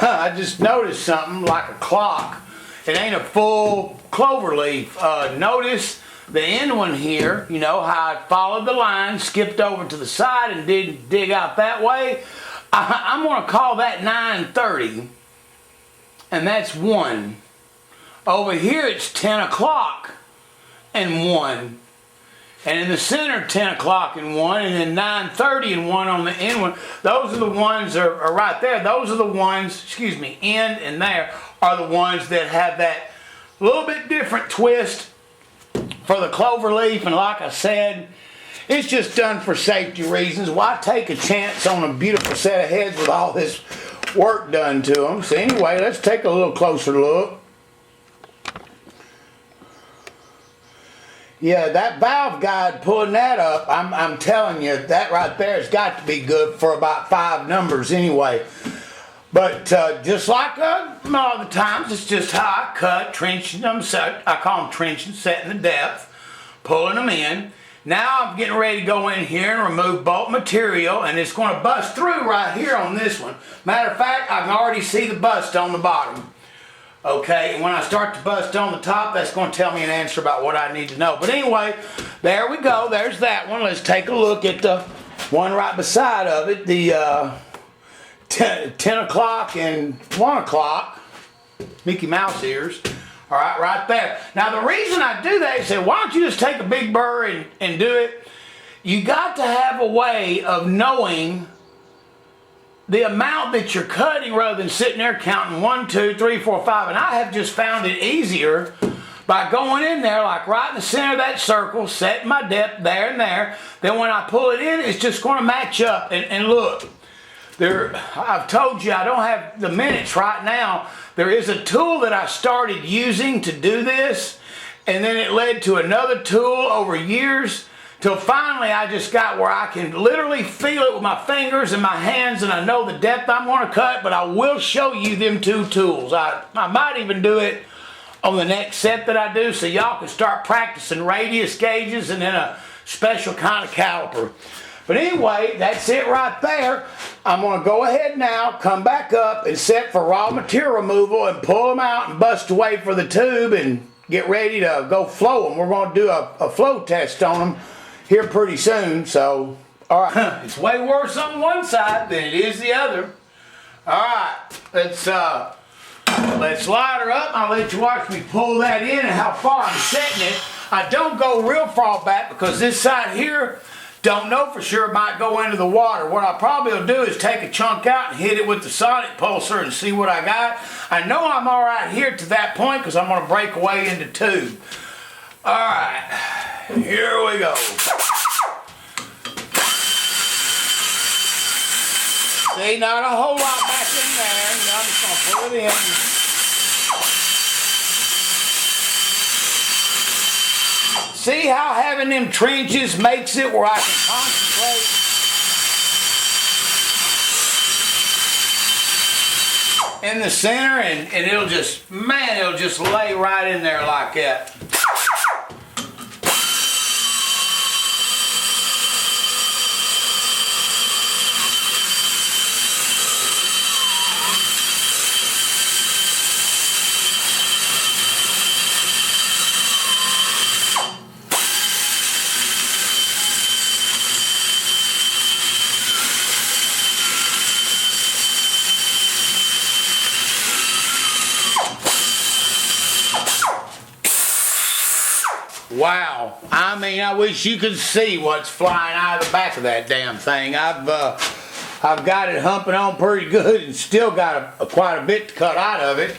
I just noticed something like a clock. It ain't a full clover leaf. Notice the end one here, you know how I followed the line, skipped over to the side and did dig out that way. I'm going to call that 9:30, and that's 1. Over here it's 10 o'clock and 1. And in the center, 10 o'clock and 1, and then 9:30 and 1 on the end one. Those are the ones that are right there. Those are the ones, excuse me, end and there are the ones that have that little bit different twist for the clover leaf. And like I said, it's just done for safety reasons. Why take a chance on a beautiful set of heads with all this work done to them? So anyway, let's take a little closer look. Yeah, that valve guide pulling that up, I'm telling you, that right there has got to be good for about 5 numbers anyway. But just like all the times, it's just how I cut, trenching them, I call them trenching, setting the depth, pulling them in. Now I'm getting ready to go in here and remove bulk material, and it's going to bust through right here on this one. Matter of fact, I can already see the bust on the bottom. Okay, and when I start to bust on the top, that's going to tell me an answer about what I need to know. But anyway, there we go. There's that one. Let's take a look at the one right beside of it, the 10 o'clock and 1 o'clock, Mickey Mouse ears. All right, right there. Now, the reason I do that is say, why don't you just take a big burr and do it? You got to have a way of knowing the amount that you're cutting rather than sitting there counting 1, 2, 3, 4, 5. And I have just found it easier by going in there like right in the center of that circle, setting my depth there and there. Then when I pull it in, it's just going to match up. And look, I've told you I don't have the minutes right now. There is a tool that I started using to do this, and then it led to another tool over years, till finally I just got where I can literally feel it with my fingers and my hands, and I know the depth I'm going to cut. But I will show you them 2 tools. I might even do it on the next set that I do, so y'all can start practicing radius gauges and then a special kind of caliper. But anyway, that's it right there. I'm going to go ahead now, come back up and set for raw material removal and pull them out and bust away for the tube and get ready to go flow them. We're going to do a flow test on them here pretty soon. So, all right. It's way worse on one side than it is the other. All right, let's line her up. I'll let you watch me pull that in and how far I'm setting it. I don't go real far back because this side here, don't know for sure, might go into the water. What I probably will do is take a chunk out and hit it with the sonic pulsar and see what I got. I know I'm all right here to that point because I'm going to break away into 2. All right, here we go. See, not a whole lot back in there. You know, I'm just going to pull it in. See how having them trenches makes it where I can concentrate? In the center, and it'll just, man, it'll just lay right in there like that. Wow, I mean, I wish you could see what's flying out of the back of that damn thing. I've got it humping on pretty good and still got quite a bit to cut out of it.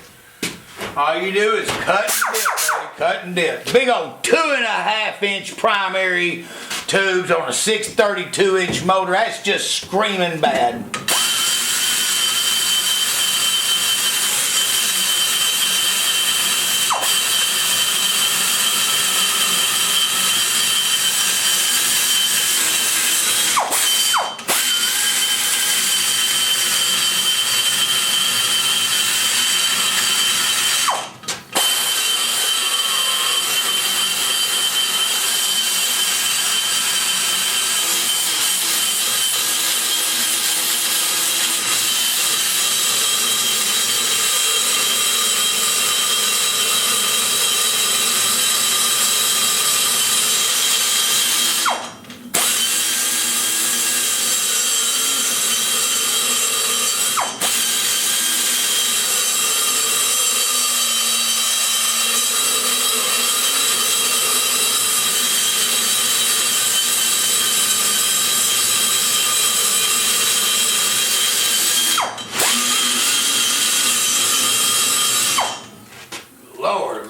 All you do is cut and dip, buddy, cut and dip. Big old 2.5-inch primary tubes on a 632-inch motor. That's just screaming bad.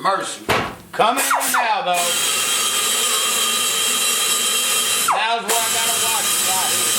mercy. Coming in now, though. Now's where I gotta watch it right here.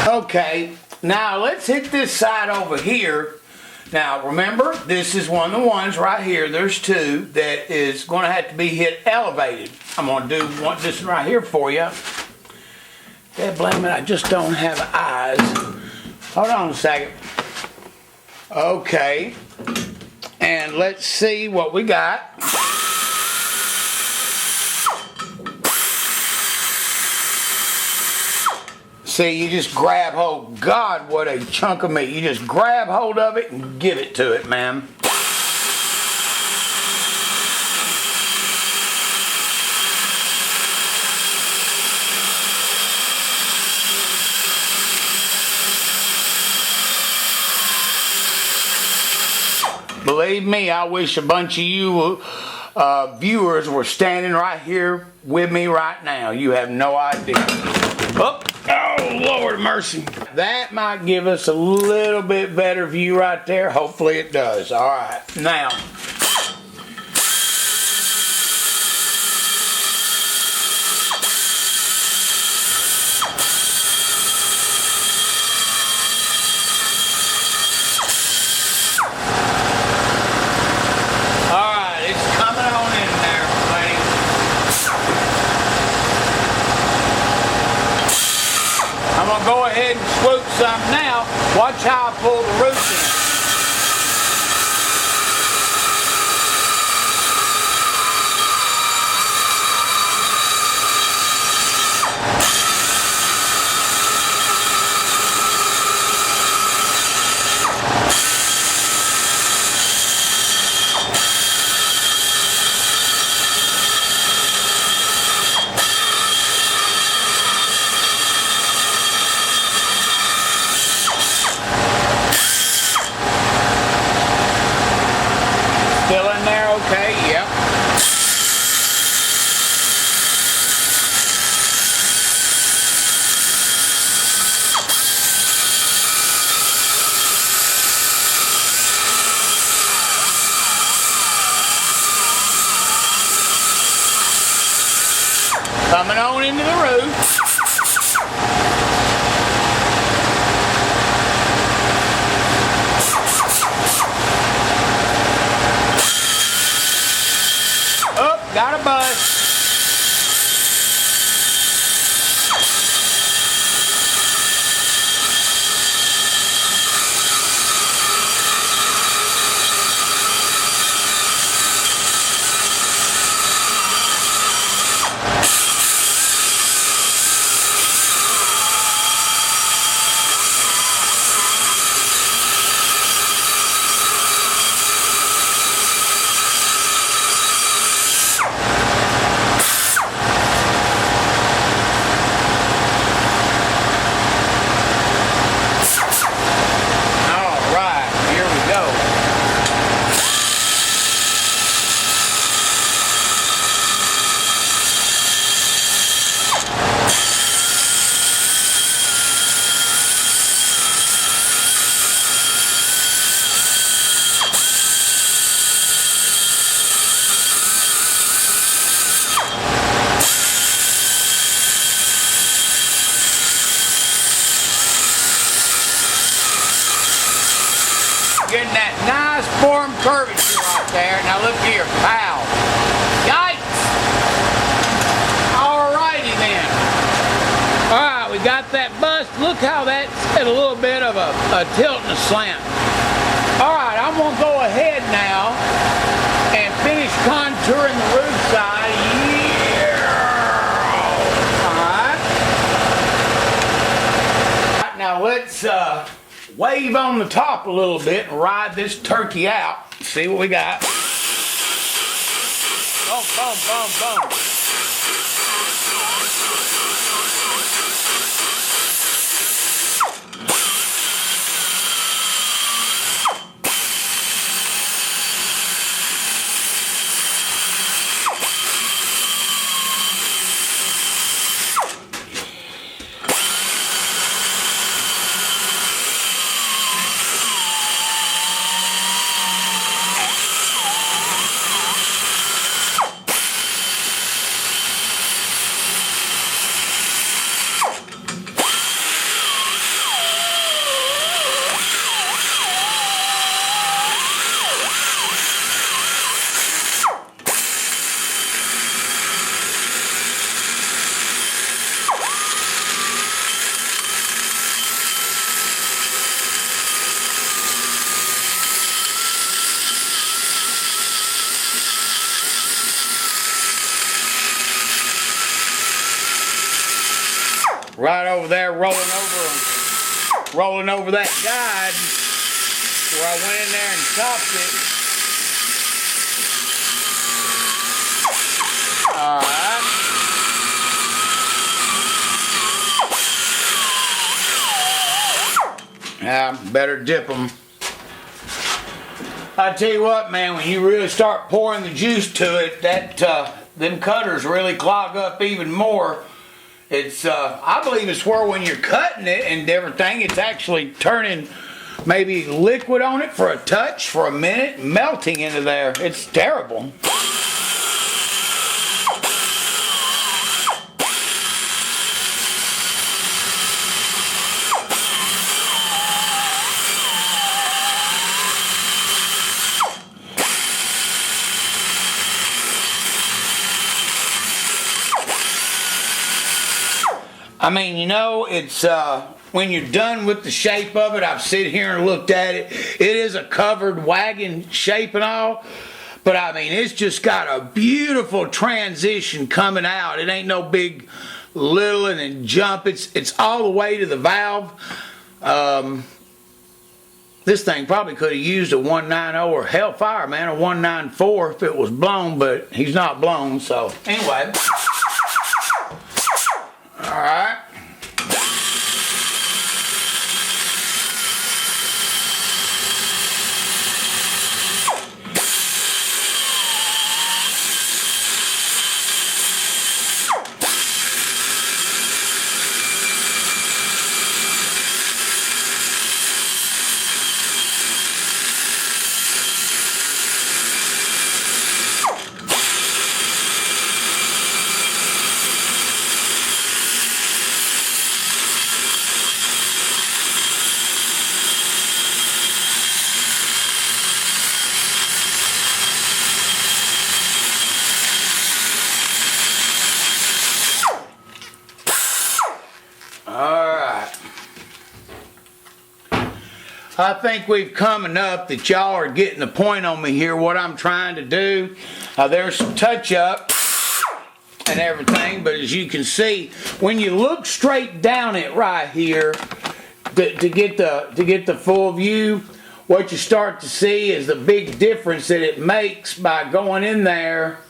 Okay, now let's hit this side over here. Now remember, this is one of the ones right here. There's two that is going to have to be hit elevated. I'm going to do this right here for you. God blame it, I just don't have eyes. Hold on a second. Okay, and let's see what we got. See, you just grab hold. God, what a chunk of meat. You just grab hold of it and give it to it, man. Believe me, I wish a bunch of you viewers were standing right here with me right now. You have no idea. Oh, Lord mercy. That might give us a little bit better view right there. Hopefully it does. All right. Now, go ahead and swoop some now. Watch how I pull the roof in. Still in there, okay, yep. Coming on into the roof. Got a bus. Getting that nice form curvature right there. Now look here, pow. Yikes! Alrighty then. Alright, we got that bust. Look how that's at a little bit of a tilt and a slant. Alright, I'm going to go ahead now and finish contouring the roof side. Alright. Now let's wave on the top a little bit and ride this turkey out. See what we got. Boom, boom, boom, boom. Right over there, rolling over that guide where I went in there and chopped it. All right. Yeah, better dip them. I tell you what, man, when you really start pouring the juice to it, that them cutters really clog up even more. It's, I believe it's where when you're cutting it and everything, it's actually turning maybe liquid on it for a touch, for a minute, melting into there. It's terrible. I mean, you know, it's when you're done with the shape of it, I've sit here and looked at it. It is a covered wagon shape and all, but I mean, it's just got a beautiful transition coming out. It ain't no big little and then jump. It's all the way to the valve. This thing probably could have used a 190 or Hellfire, man, a 194 if it was blown, but he's not blown, so anyway. All right. I think we've come enough that y'all are getting the point on me here, what I'm trying to do. There's some touch up and everything, but as you can see, when you look straight down it right here to get the full view, what you start to see is the big difference that it makes by going in there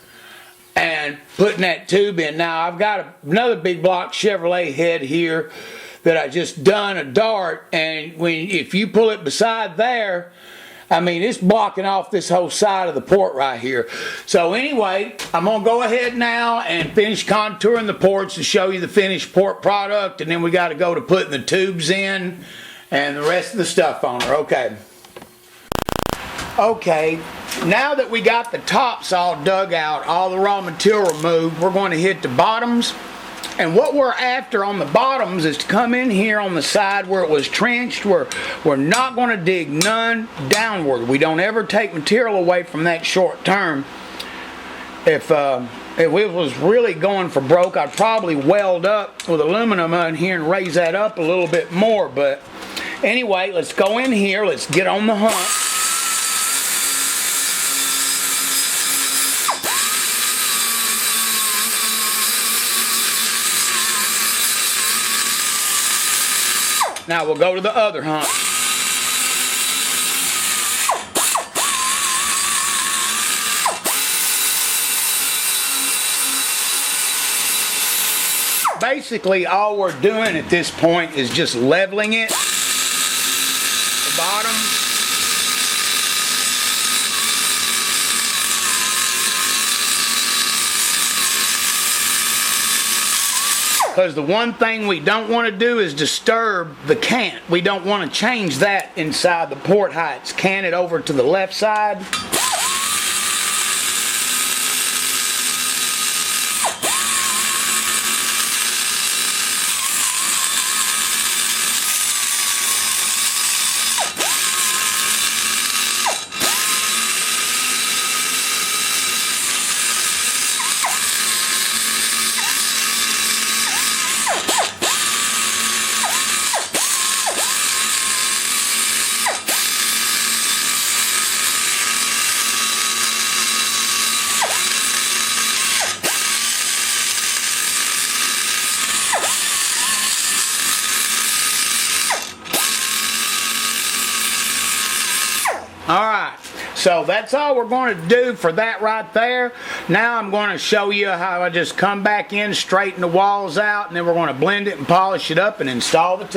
and putting that tube in. Now I've got another big block Chevrolet head here that I just done a dart, and if you pull it beside there, I mean, it's blocking off this whole side of the port right here. So anyway, I'm going to go ahead now and finish contouring the ports to show you the finished port product, and then we got to go to putting the tubes in and the rest of the stuff on her. Okay, now that we got the tops all dug out, all the raw material removed, we're going to hit the bottoms And what we're after on the bottoms is to come in here on the side where it was trenched. We're not going to dig none downward. We don't ever take material away from that short term. If it was really going for broke, I'd probably weld up with aluminum in here and raise that up a little bit more. But anyway, let's go in here. Let's get on the hump. Now we'll go to the other hump. Basically, all we're doing at this point is just leveling it. The bottom. Because the one thing we don't want to do is disturb the cant. We don't want to change that inside the port heights. Cant it over to the left side. Alright, so that's all we're going to do for that right there. Now I'm going to show you how I just come back in, straighten the walls out, and then we're going to blend it and polish it up and install the tube.